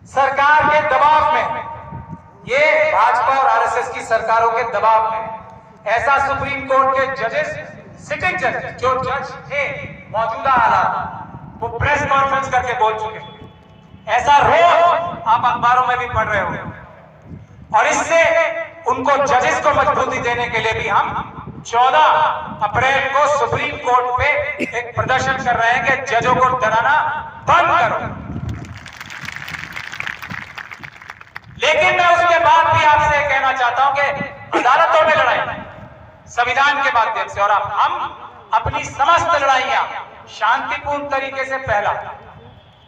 सरकार के दबाव में, ये भाजपा और आरएसएस की सरकारों के दबाव में ऐसा सुप्रीम कोर्ट के जजेस, सिटिंग जज, जो जज थे मौजूदा हालात, वो प्रेस कॉन्फ्रेंस करके बोल चुके। ऐसा रोज आप अखबारों में भी पढ़ रहे हो। और इससे उनको जजेस को मजबूती देने के लिए भी हम 14 अप्रैल को सुप्रीम कोर्ट पे एक प्रदर्शन कर रहे हैं कि जजों को डराना बंद करो। लेकिन मैं उसके बाद भी आपसे कहना चाहता हूं कि अदालतों में लड़ाई संविधान के माध्यम से, और हम अपनी समस्त लड़ाइयां शांतिपूर्ण तरीके से, पहला,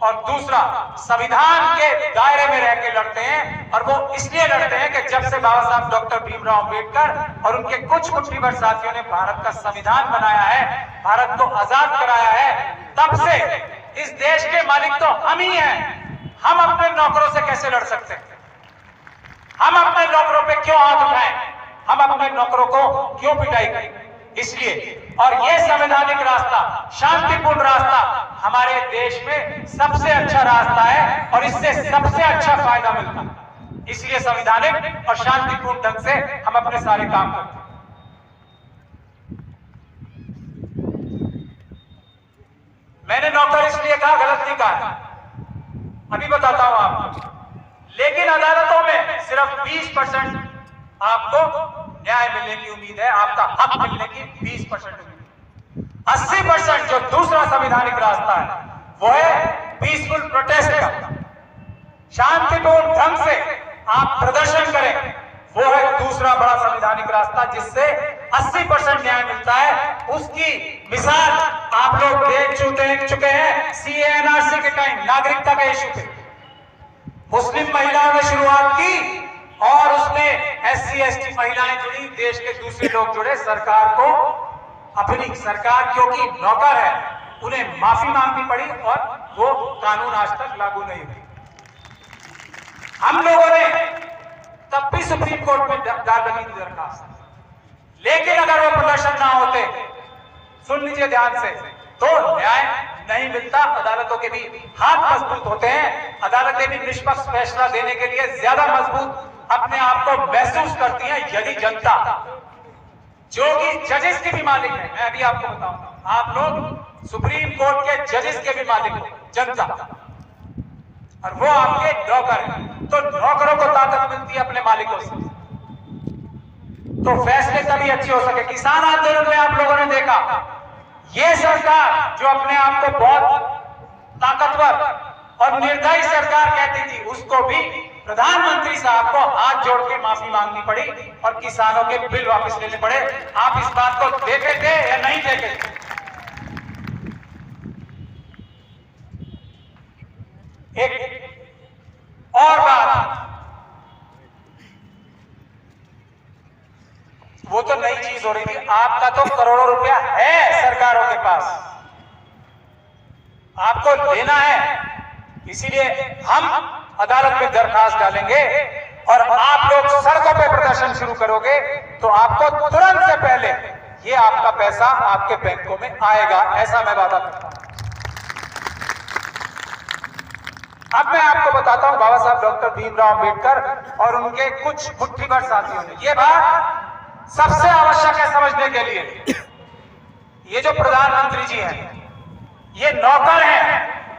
और दूसरा संविधान के दायरे में रह के लड़ते हैं। और वो इसलिए लड़ते हैं कि जब से बाबा साहब डॉक्टर भीमराव अंबेडकर और उनके कुछ मुट्ठीभर साथियों ने भारत का संविधान बनाया है, भारत को आजाद कराया है, तब से इस देश के मालिक तो हम ही हैं। हम अपने नौकरों से कैसे लड़ सकते हैं? हम अपने नौकरों पे क्यों हाथ उठाएं? हम अपने नौकरों को क्यों पिटाई करें? इसलिए, और ये संवैधानिक रास्ता, शांतिपूर्ण रास्ता हमारे देश में सबसे अच्छा रास्ता है और इससे सबसे अच्छा फायदा मिलता है। इसलिए संवैधानिक और शांतिपूर्ण ढंग से हम अपने सारे काम करते हैं। मैंने नौकर इसलिए कहा, गलत नहीं कहा, अभी बताता हूं आपको। लेकिन अदालतों में सिर्फ 20% आपको न्याय मिलने की उम्मीद है, आपका हक मिलने की 20% उम्मीद। 80% जो दूसरा संवैधानिक रास्ता है वो है पीसफुल प्रोटेस्ट का, शांतिपूर्ण ढंग से आप प्रदर्शन करें, वो है दूसरा बड़ा संवैधानिक रास्ता जिससे 80% न्याय मिलता है। उसकी मिसाल आप लोग देख चुके हैं सीए एनआरसी के टाइम, नागरिकता के इश्यू पे मुस्लिम महिलाओं ने शुरुआत की और उसमें एससी एसटी महिलाएं जुड़ी, देश के दूसरे लोग जुड़े। सरकार को अपनी सरकार क्योंकि नौकर है, उन्हें माफी मांगनी पड़ी और वो कानून आज तक लागू नहीं हुई। हम लोगों ने तब भी सुप्रीम कोर्ट में डालने की दरखास्त, लेकिन अगर वो प्रदर्शन ना होते, सुन लीजिए ध्यान से, तो न्याय नहीं मिलता। अदालतों के भी हाथ मजबूत होते हैं, अदालतें भी निष्पक्ष फैसला देने के लिए ज्यादा मजबूत अपने आप को महसूस करती हैं यदि जनता, जो कि जजेस के भी मालिक है, मैं अभी आपको बताऊंगा, आप लोग सुप्रीम कोर्ट के जजेस के भी मालिक हो, जनता, और वो आपके नौकर हैं। तो नौकरों को ताकत मिलती है अपने मालिकों से, तो फैसले तभी अच्छे हो सके। किसान आंदोलन में आप लोगों ने देखा, ये सरकार जो अपने आप को बहुत ताकतवर और निर्दयी सरकार कहती थी, उसको भी प्रधानमंत्री साहब को हाथ जोड़ के माफी मांगनी पड़ी और किसानों के बिल वापस लेने पड़े। आप इस बात को देखे थे या नहीं देखे थे? एक और बात, वो तो नई चीज हो रही थी, आपका तो करोड़ों रुपया है सरकारों के पास, आपको लेना है, इसीलिए हम अदालत में दरखास्त डालेंगे और आप लोग सड़कों पे प्रदर्शन शुरू करोगे तो आपको तुरंत से पहले ये आपका पैसा आपके बैंकों में आएगा, ऐसा मैं वादा करता हूं। अब मैं आपको बताता हूं, बाबा साहब डॉक्टर भीमराव अंबेडकर और उनके कुछ मुट्ठीभर साथियों ने, ये बात सबसे आवश्यक है समझने के लिए। ये जो प्रधानमंत्री जी हैं, ये नौकर हैं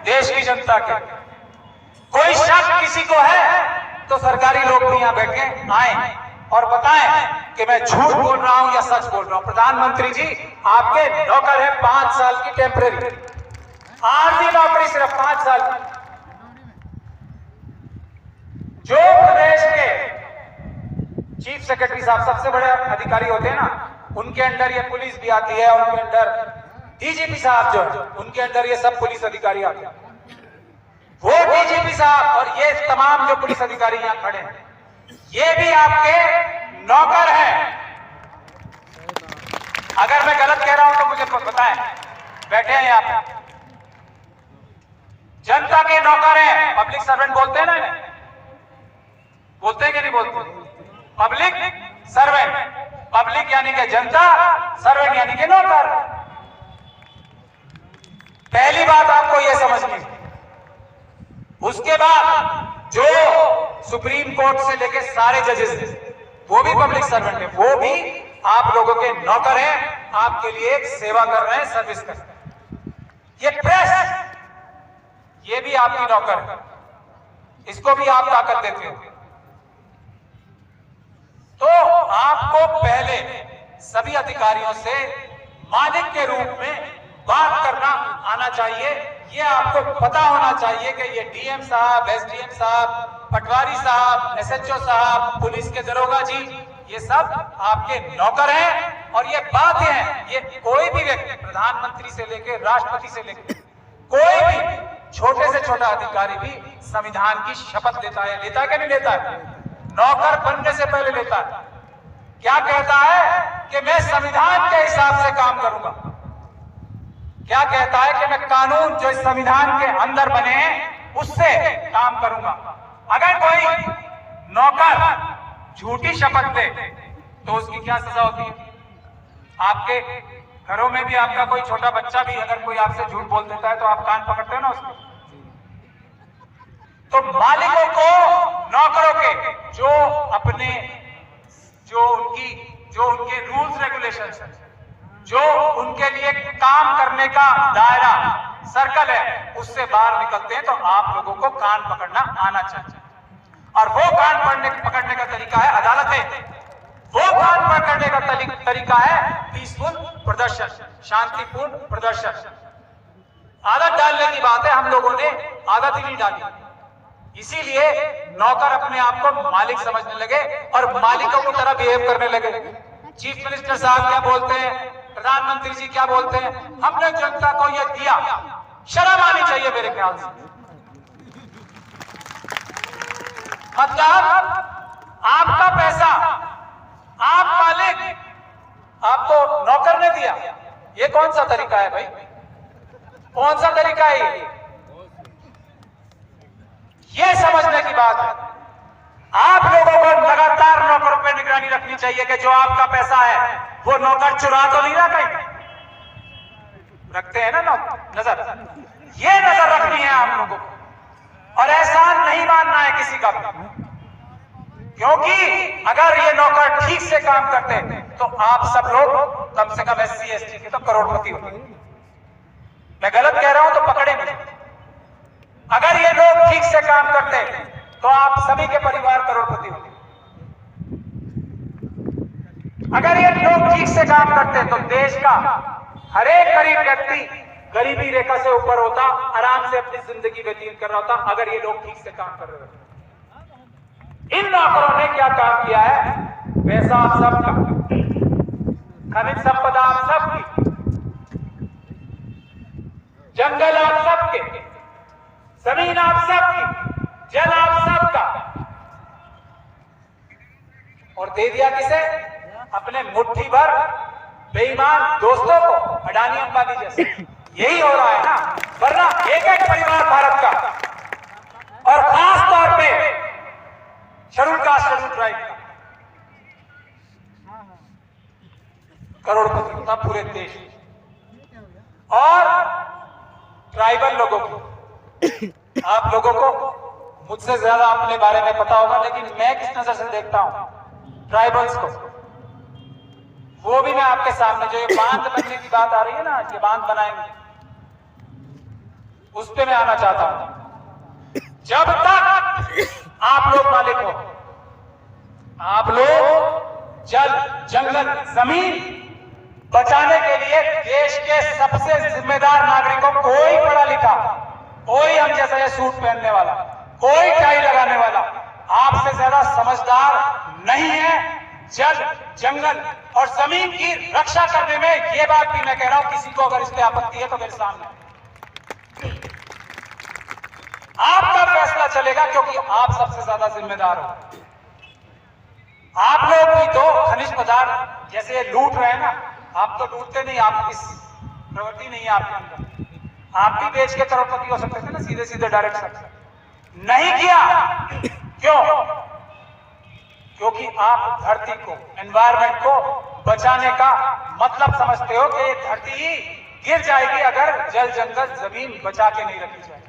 देश की जनता के। कोई शक किसी को है तो सरकारी लोग भी यहां बैठे आए और बताएं कि मैं झूठ बोल रहा हूं या सच बोल रहा हूं। प्रधानमंत्री जी आपके नौकर है, 5 साल की टेम्परेरी, आरजी नौकरी सिर्फ 5 साल की। जो प्रदेश के चीफ सेक्रेटरी साहब सबसे बड़े अधिकारी होते हैं ना, उनके अंडर ये पुलिस भी आती है, उनके अंडर डीजीपी साहब जो है, उनके अंडर ये सब पुलिस अधिकारी आते हैं। वो डीजीपी साहब और ये तमाम जो पुलिस अधिकारी यहां खड़े हैं, ये भी आपके नौकर हैं। अगर मैं गलत कह रहा हूं तो मुझे बताएं, बैठे हैं यहां पे, जनता के नौकर हैं। पब्लिक सर्वेंट बोलते हैं ना इन्हें, बोलते हैं कि नहीं बोलते? पब्लिक सर्वेंट, पब्लिक यानी कि जनता, सर्वेंट यानी कि नौकर। पहली बात आपको यह समझनी, उसके बाद जो सुप्रीम कोर्ट से लेके सारे जजेस वो भी पब्लिक सर्वेंट है, वो भी आप लोगों के नौकर हैं, आपके लिए सेवा कर रहे हैं, सर्विस कर रहे हैं। ये प्रेस, ये भी आपकी नौकर है, इसको भी आप ताकत देते हो। तो आपको पहले सभी अधिकारियों से मालिक के रूप में बात करना आना चाहिए। ये आपको पता होना चाहिए कि ये डीएम साहब, एसडीएम साहब, पटवारी साहब, एसएचओ साहब, पुलिस के दरोगा जी, ये सब आपके नौकर हैं। और ये बातें हैं, ये कोई भी व्यक्ति, प्रधानमंत्री से लेकर राष्ट्रपति से लेकर कोई भी छोटे से छोटा अधिकारी भी संविधान की शपथ लेता है कि नहीं लेता है? नौकर बनने से पहले लेता है। क्या कहता है कि मैं संविधान के हिसाब से काम करूंगा। क्या कहता है कि मैं कानून जो इस संविधान के अंदर बने हैं उससे काम करूंगा। अगर कोई नौकर झूठी शपथ दे तो उसकी क्या सजा होती है? आपके घरों में भी आपका कोई छोटा बच्चा भी अगर कोई आपसे झूठ बोल देता है तो आप कान पकड़ते हो ना उसको। तो मालिकों को, नौकरों के जो उनके रूल्स रेगुलेशंस है, जो उनके लिए काम करने का दायरा, सर्कल है, उससे बाहर निकलते हैं तो आप लोगों को कान पकड़ना आना चाहिए। और वो कान पकड़ने का तरीका है अदालतें। वो कान पकड़ने का तरीका है पीसफुल प्रदर्शन, शांतिपूर्ण प्रदर्शन। आदत डालने की बात है, हम लोगों ने आदत ही नहीं डाली। इसीलिए नौकर अपने आप को मालिक समझने लगे और मालिकों की तरह बिहेव करने लगे। चीफ मिनिस्टर साहब क्या बोलते हैं, प्रधानमंत्री जी क्या बोलते हैं, हमने जनता को यह दिया। शर्म आनी चाहिए मेरे ख्याल से। मतलब आपका पैसा, आप मालिक, आपको नौकर ने दिया। ये कौन सा तरीका है भाई? कौन सा तरीका है ये समझने की बात है। आप लोगों को लगातार नौकरों पर निगरानी रखनी चाहिए कि जो आपका पैसा है वो नौकर चुरा तो नहीं रहा कहीं। रखते हैं ना नजर, ये नजर रखनी है आप लोगों को। और एहसान नहीं मानना है किसी का भी, क्योंकि अगर ये नौकर ठीक से काम करते तो आप सब लोग कम से कम SC ST के तो करोड़पति होते। मैं गलत कह रहा हूं तो पकड़े मुझे। अगर ये लोग ठीक से काम करते तो आप सभी के परिवार करोड़पति होते। अगर ये लोग ठीक से काम करते तो देश का हर एक गरीब व्यक्ति गरीबी रेखा से ऊपर होता, आराम से अपनी जिंदगी व्यतीत कर रहा होता, अगर ये लोग ठीक से काम कर रहे होते। इन नौकरों ने क्या काम किया है? पैसा आप सबका, खनिज संपदा आप सबकी, जंगल आप सबके, जमीन आप सबकी, जल आप सबका, और दे दिया किसे? अपने मुट्ठी भर बेईमान दोस्तों को, अडानी अंबानी जैसे। यही हो रहा है ना, वरना एक एक परिवार भारत का, और खास तौर पे शेड्यूल कास्ट, शेड्यूल ट्राइब का करोड़पति होता पूरे देश। और ट्राइबल लोगों को, आप लोगों को मुझसे ज्यादा अपने बारे में पता होगा, लेकिन मैं किस नजर से देखता हूं ट्राइबल्स को, वो भी मैं आपके सामने, जो ये बांध बनने की बात आ रही है ना, ये बांध बनाएंगे, उस पे मैं आना चाहता हूं। जब तक आप लोग मालिक हो, आप लोग जल, जंगल, जमीन बचाने के लिए देश के सबसे जिम्मेदार नागरिकों, कोई पढ़ा लिखा, कोई हम जैसा ये सूट पहनने वाला, कोई टाई लगाने वाला आपसे ज्यादा समझदार नहीं है। जल, जंगल और जमीन की रक्षा करने में, ये बात भी मैं कह रहा हूं, किसी को अगर इस पे आपत्ति है तो मेरे सामने आपका फैसला चलेगा, क्योंकि आप सबसे ज्यादा जिम्मेदार हो। आप लोग भी तो खनिज पदार्थ जैसे लूट रहे हैं ना, आप तो लूटते नहीं, आप इस प्रवृत्ति नहीं है आपके अंदर। आप भी बेच के करोड़पति हो सकते थे ना, सीधे सीधे डायरेक्ट। नहीं किया, क्यों? क्योंकि आप धरती को, एनवायरमेंट को बचाने का मतलब समझते हो कि ये धरती ही गिर जाएगी अगर जल, जंगल, जमीन बचा के नहीं रखी जाए।